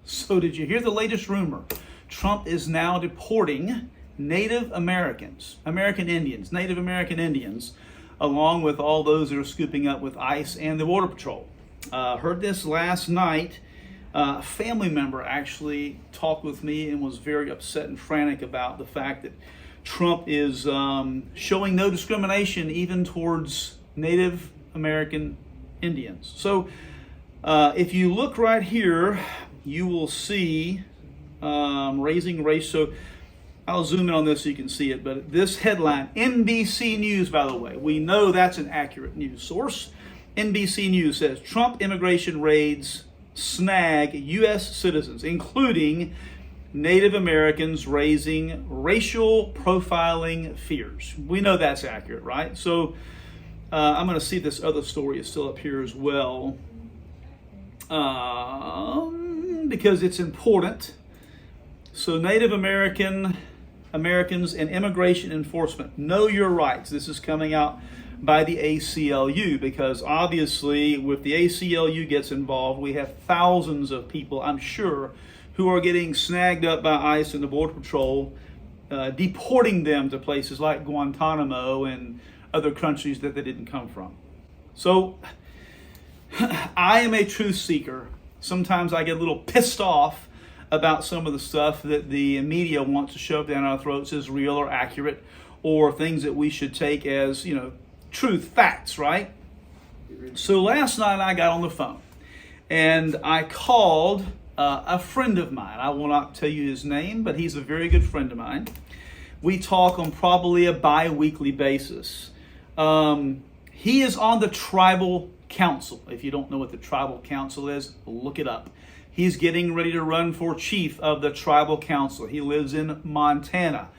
So did you hear the latest rumor? Trump is now deporting Native Americans, American Indians, Native American Indians, along with all those that are scooping up with ICE and the Border Patrol. Heard this last night. A family member actually talked with me and was very upset and frantic about the fact that Trump is showing no discrimination even towards Native American Indians. So if you look right here, you will see raising race. So I'll zoom in on this so you can see it. But this headline, NBC News, by the way, we know that's an accurate news source. NBC News says Trump immigration raids snag U.S. citizens, including Native Americans, raising racial profiling fears. We know that's accurate, right? So I'm going to see if this other story is still up here as well, because it's important. So Native Americans and immigration enforcement, know your rights. This is coming out by the ACLU, because obviously if the ACLU gets involved, we have thousands of people, I'm sure, who are getting snagged up by ICE and the Border Patrol, deporting them to places like Guantanamo and other countries that they didn't come from. So I am a truth seeker. Sometimes I get a little pissed off about some of the stuff that the media wants to shove down our throats as real or accurate, or things that we should take as, truth, facts, right? So last night I got on the phone and I called a friend of mine. I will not tell you his name, but he's a very good friend of mine. We talk on probably a bi-weekly basis. He is on the tribal council. If you don't know what the tribal council is, look it up. He's getting ready to run for chief of the tribal council. He lives in Montana.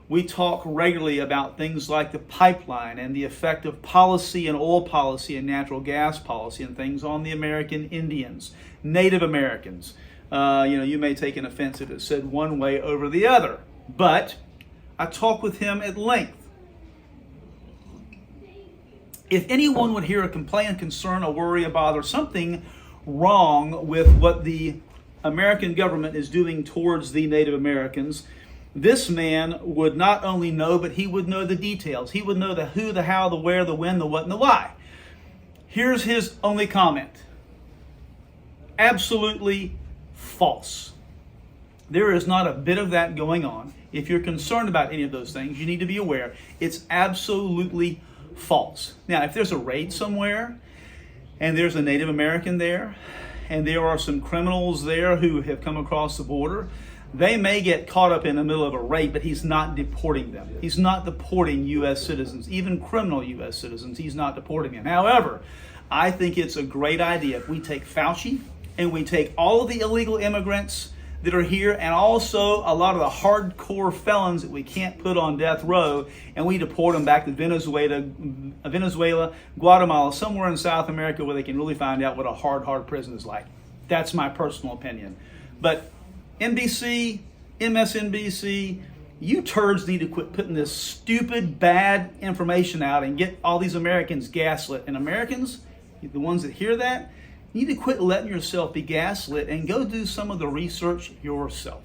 We talk regularly about things like the pipeline and the effect of policy and oil policy and natural gas policy and things on the American Indians, Native Americans. You may take an offense if it's said one way over the other, but I talk with him at length. If anyone would hear a complaint, concern, a worry, a bother, something wrong with what the American government is doing towards the Native Americans, this man would not only know, but he would know the details. He would know the who, the how, the where, the when, the what, and the why. Here's his only comment. Absolutely false. There is not a bit of that going on. If you're concerned about any of those things, you need to be aware it's absolutely false. Now, if there's a raid somewhere and there's a Native American there and there are some criminals there who have come across the border, they may get caught up in the middle of a raid, but he's not deporting them. He's not deporting U.S. citizens, even criminal U.S. citizens. He's not deporting them. However, I think it's a great idea if we take Fauci and we take all of the illegal immigrants that are here and also a lot of the hardcore felons that we can't put on death row, and we deport them back to Venezuela, Guatemala, somewhere in South America where they can really find out what a hard prison is like. That's my personal opinion. But NBC, MSNBC, you turds need to quit putting this stupid, bad information out and get all these Americans gaslit. And Americans, the ones that hear that, you need to quit letting yourself be gaslit and go do some of the research yourself.